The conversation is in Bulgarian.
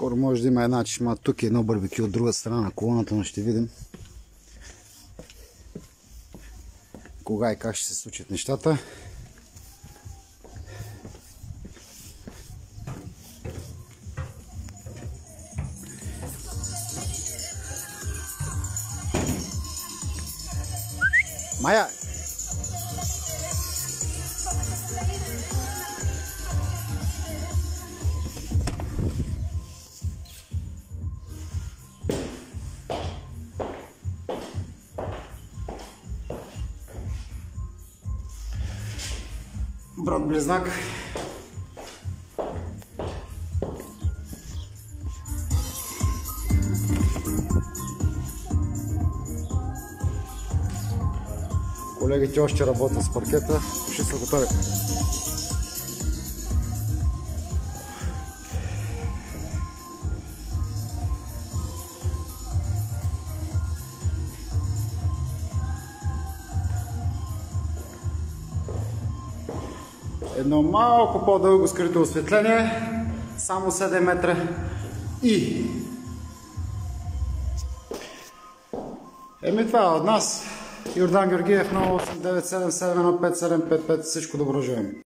Скоро може да има една чешма. Тук е едно барбекю от друга страна на колоната, но ще видим кога и как ще се случат нещата. Майя! Брат близнак. Колегите още работят с паркета. Ще са готови. Едно малко по-дълго скрито осветление, само 7 метра и... това е от нас. Йордан Георгиев, 0897715755. Всичко добро желаем.